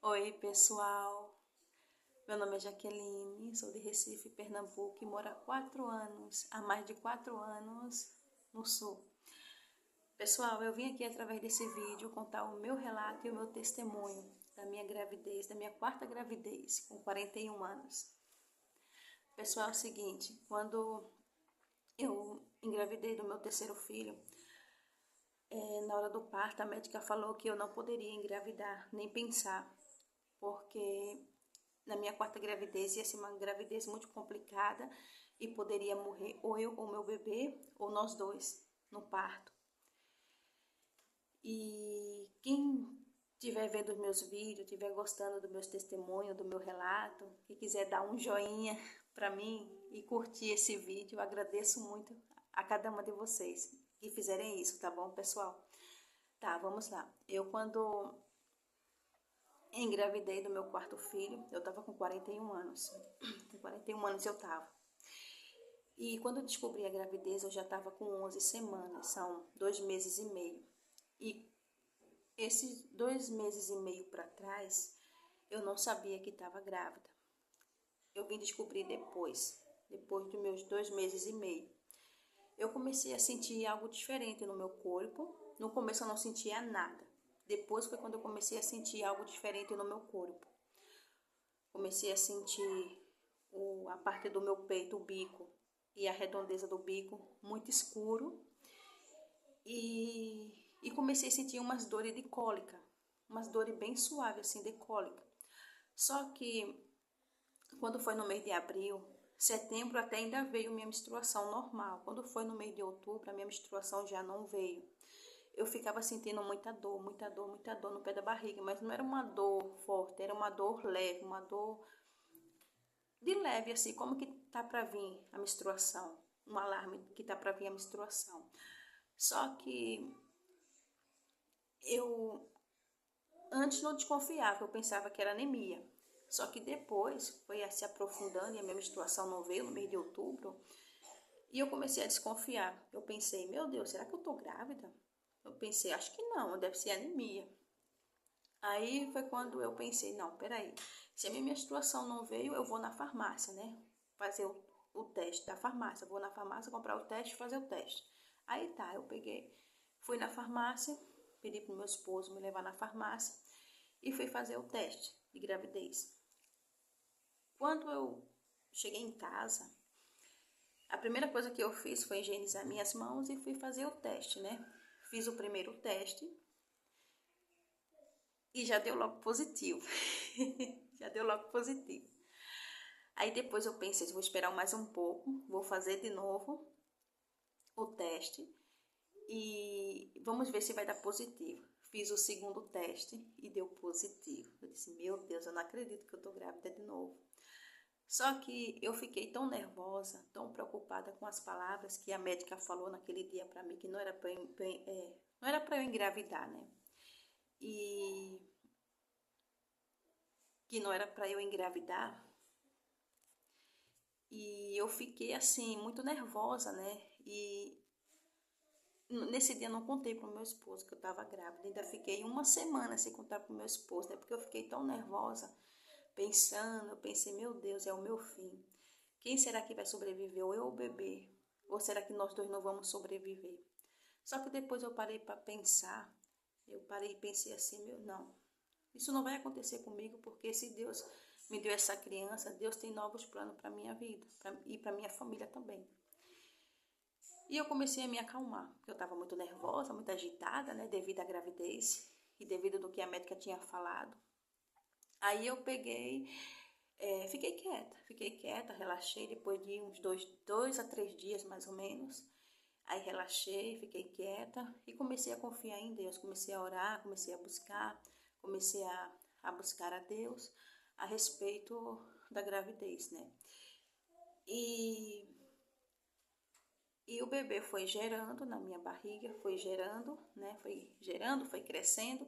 Oi, pessoal. Meu nome é Jaqueline, sou de Recife, Pernambuco e moro há mais de 4 anos no Sul. Pessoal, eu vim aqui através desse vídeo contar o meu relato e o meu testemunho da minha gravidez, da minha quarta gravidez, com 41 anos. Pessoal, é o seguinte, quando eu engravidei do meu terceiro filho, na hora do parto, a médica falou que eu não poderia engravidar, nem pensar, porque na minha quarta gravidez ia ser uma gravidez muito complicada e poderia morrer ou eu ou meu bebê ou nós dois no parto. E quem estiver vendo os meus vídeos, estiver gostando dos meus testemunhos, do meu relato, que quiser dar um joinha para mim e curtir esse vídeo, eu agradeço muito a cada uma de vocês que fizerem isso, tá bom, pessoal? Tá, vamos lá. Eu quando engravidei do meu quarto filho, eu tava com 41 anos. Com 41 anos eu tava. E quando eu descobri a gravidez, eu já tava com 11 semanas, são 2 meses e meio. E esses 2 meses e meio para trás, eu não sabia que estava grávida. Eu vim descobrir depois dos meus 2 meses e meio. Eu comecei a sentir algo diferente no meu corpo. No começo eu não sentia nada. Depois foi quando eu comecei a sentir algo diferente no meu corpo. Comecei a sentir a parte do meu peito, o bico e a redondeza do bico muito escuro. E comecei a sentir umas dores de cólica, umas dores bem suaves assim de cólica. Só que quando foi no mês de abril, setembro até ainda veio minha menstruação normal. Quando foi no mês de outubro, a minha menstruação já não veio. Eu ficava sentindo muita dor, muita dor, muita dor no pé da barriga, mas não era uma dor forte, era uma dor leve, uma dor de leve, assim, como que tá para vir a menstruação, um alarme que tá para vir a menstruação. Só que eu antes não desconfiava, eu pensava que era anemia. Só que depois foi se aprofundando e a minha menstruação não veio no mês de outubro. E eu comecei a desconfiar. Eu pensei, meu Deus, será que eu tô grávida? Eu pensei, acho que não, deve ser anemia. Aí foi quando eu pensei, não, peraí, se a minha menstruação não veio, eu vou na farmácia, né? Fazer o teste da farmácia. Vou na farmácia comprar o teste e fazer o teste. Aí tá, eu peguei, fui na farmácia, pedi pro meu esposo me levar na farmácia e fui fazer o teste de gravidez. Quando eu cheguei em casa, a primeira coisa que eu fiz foi higienizar minhas mãos e fui fazer o teste, né? Fiz o primeiro teste e já deu logo positivo. Já deu logo positivo. Aí depois eu pensei, vou esperar mais um pouco, vou fazer de novo o teste e vamos ver se vai dar positivo. Fiz o segundo teste e deu positivo. Eu disse, meu Deus, eu não acredito que eu tô grávida de novo. Só que eu fiquei tão nervosa, tão preocupada com as palavras que a médica falou naquele dia para mim, que não era para eu engravidar, né? E que não era para eu engravidar. E eu fiquei assim, muito nervosa, né? E nesse dia eu não contei pro meu esposo que eu tava grávida. Ainda fiquei uma semana sem contar pro meu esposo, né? Porque eu fiquei tão nervosa, pensando. Eu pensei, meu Deus, é o meu fim. Quem será que vai sobreviver? Ou eu ou o bebê? Ou será que nós dois não vamos sobreviver? Só que depois eu parei para pensar. Eu parei e pensei assim, meu, não. Isso não vai acontecer comigo, porque se Deus me deu essa criança, Deus tem novos planos para minha vida e para minha família também. E eu comecei a me acalmar, porque eu estava muito nervosa, muito agitada, né, devido à gravidez e devido do que a médica tinha falado. Aí eu peguei, fiquei quieta, relaxei depois de uns 2 a 3 dias mais ou menos. Aí relaxei, fiquei quieta e comecei a confiar em Deus, comecei a orar, comecei a buscar a Deus a respeito da gravidez, né? E o bebê foi gerando na minha barriga, foi gerando, né? Foi crescendo.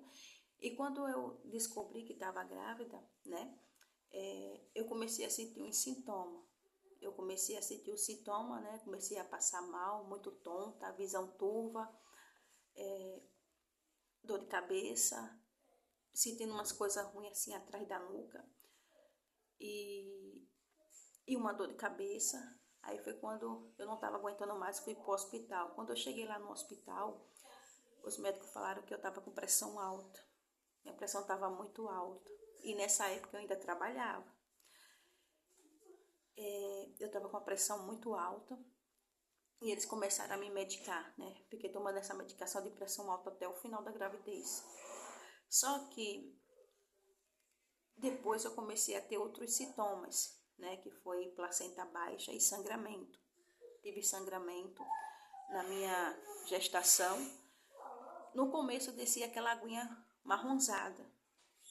E quando eu descobri que estava grávida, né? Eu comecei a sentir um sintoma. Eu comecei a sentir o sintoma, né? Comecei a passar mal, muito tonta, visão turva, dor de cabeça, sentindo umas coisas ruins assim atrás da nuca e uma dor de cabeça. Aí foi quando eu não estava aguentando mais, fui pro hospital. Quando eu cheguei lá no hospital, os médicos falaram que eu estava com pressão alta. Minha pressão estava muito alta. E nessa época eu ainda trabalhava. Eu estava com a pressão muito alta. E eles começaram a me medicar, né? Fiquei tomando essa medicação de pressão alta até o final da gravidez. Só que depois eu comecei a ter outros sintomas, né? Que foi placenta baixa e sangramento. Tive sangramento na minha gestação. No começo eu descia aquela aguinha marronzada.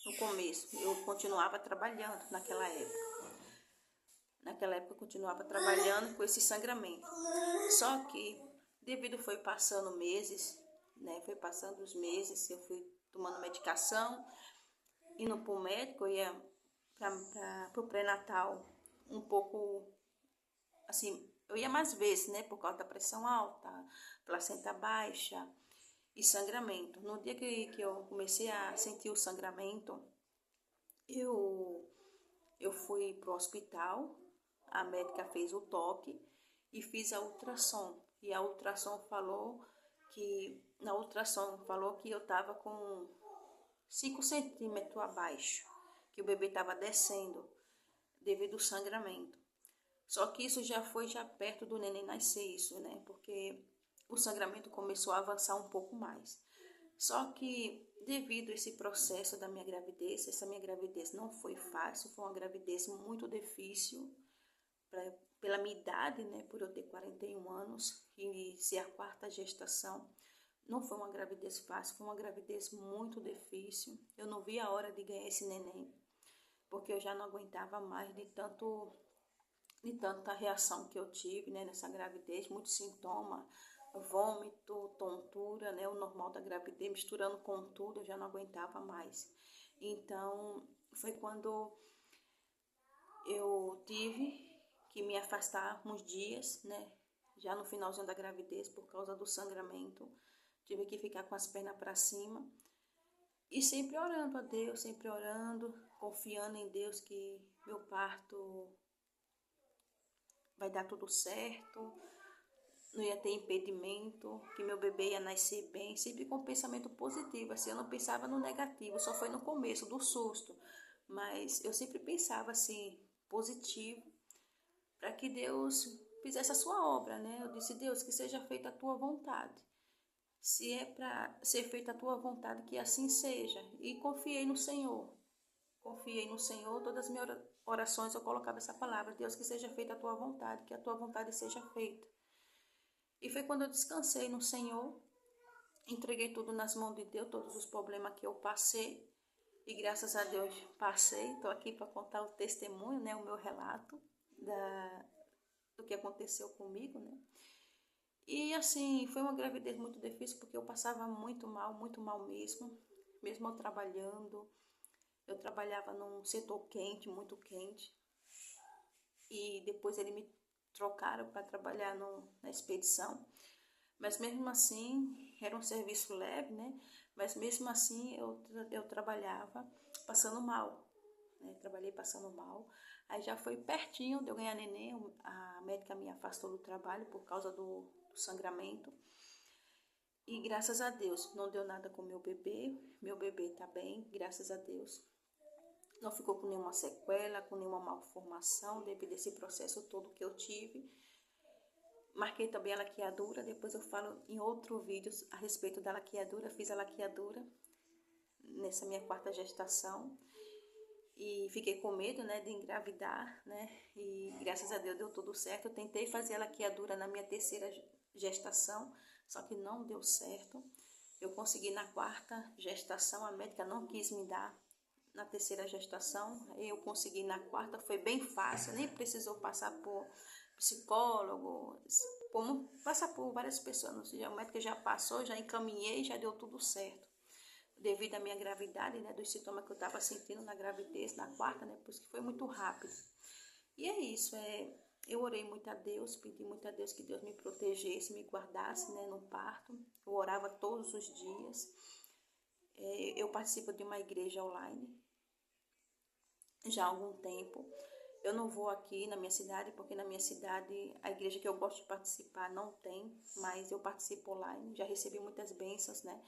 No começo, eu continuava trabalhando naquela época. Naquela época eu continuava trabalhando com esse sangramento. Só que, devido foi passando meses, né? Foi passando os meses, eu fui tomando medicação, indo para o médico, eu ia para o pré-natal um pouco, assim, eu ia mais vezes, né? Por causa da pressão alta, placenta baixa e sangramento. No dia que eu comecei a sentir o sangramento, eu fui pro hospital, a médica fez o toque e fiz a ultrassom. E a ultrassom falou que, eu estava com 5 centímetros abaixo, que o bebê estava descendo devido ao sangramento. Só que isso já foi perto do neném nascer, isso, né? Porque o sangramento começou a avançar um pouco mais. Só que devido a esse processo da minha gravidez, essa minha gravidez não foi fácil, foi uma gravidez muito difícil, pela minha idade, né, por eu ter 41 anos e ser a 4ª gestação. Não foi uma gravidez fácil, foi uma gravidez muito difícil. Eu não vi a hora de ganhar esse neném, porque eu já não aguentava mais de tanta reação que eu tive, né, nessa gravidez, muitos sintomas, vômito, tontura, né, o normal da gravidez, misturando com tudo, eu já não aguentava mais. Então, foi quando eu tive que me afastar uns dias, né, já no finalzinho da gravidez, por causa do sangramento. Tive que ficar com as pernas para cima e sempre orando a Deus, sempre orando, confiando em Deus que meu parto vai dar tudo certo, não ia ter impedimento, que meu bebê ia nascer bem, sempre com pensamento positivo, assim, eu não pensava no negativo, só foi no começo do susto, mas eu sempre pensava assim, positivo, para que Deus fizesse a sua obra, né? Eu disse, Deus, que seja feita a tua vontade. Se é para ser feita a tua vontade, que assim seja. E confiei no Senhor. Confiei no Senhor, todas as minhas orações eu colocava essa palavra, Deus, que seja feita a tua vontade, que a tua vontade seja feita. E foi quando eu descansei no Senhor, entreguei tudo nas mãos de Deus, todos os problemas que eu passei, e graças a Deus passei. Estou aqui para contar o testemunho, né, o meu relato do que aconteceu comigo, né. E assim, foi uma gravidez muito difícil, porque eu passava muito mal mesmo eu trabalhando. Eu trabalhava num setor quente, muito quente, e depois eles me trocaram para trabalhar na expedição, mas mesmo assim, era um serviço leve, né? Mas mesmo assim, eu trabalhava passando mal, né? Trabalhei passando mal. Aí já foi pertinho de eu ganhar neném, a médica me afastou do trabalho por causa do sangramento. E graças a Deus, não deu nada com meu bebê tá bem, graças a Deus. Não ficou com nenhuma sequela, com nenhuma malformação, devido a esse processo todo que eu tive. Marquei também a laqueadura, depois eu falo em outro vídeo a respeito da laqueadura. Fiz a laqueadura nessa minha 4ª gestação e fiquei com medo, né, de engravidar, né, e graças a Deus deu tudo certo. Eu tentei fazer a laqueadura na minha 3ª gestação, só que não deu certo. Eu consegui na 4ª gestação, a médica não quis me dar na 3ª gestação, eu consegui na 4ª, foi bem fácil, nem precisou passar por psicólogo, como passar por várias pessoas, o médico já passou, já encaminhei, já deu tudo certo. Devido à minha gravidade, né, dos sintomas que eu estava sentindo na gravidez, na 4ª, né, por isso que foi muito rápido. E é isso, eu orei muito a Deus, pedi muito a Deus que Deus me protegesse, me guardasse, né, no parto. Eu orava todos os dias. Eu participo de uma igreja online já há algum tempo. Eu não vou aqui na minha cidade, porque na minha cidade a igreja que eu gosto de participar não tem, mas eu participo online. Já recebi muitas bênçãos, né?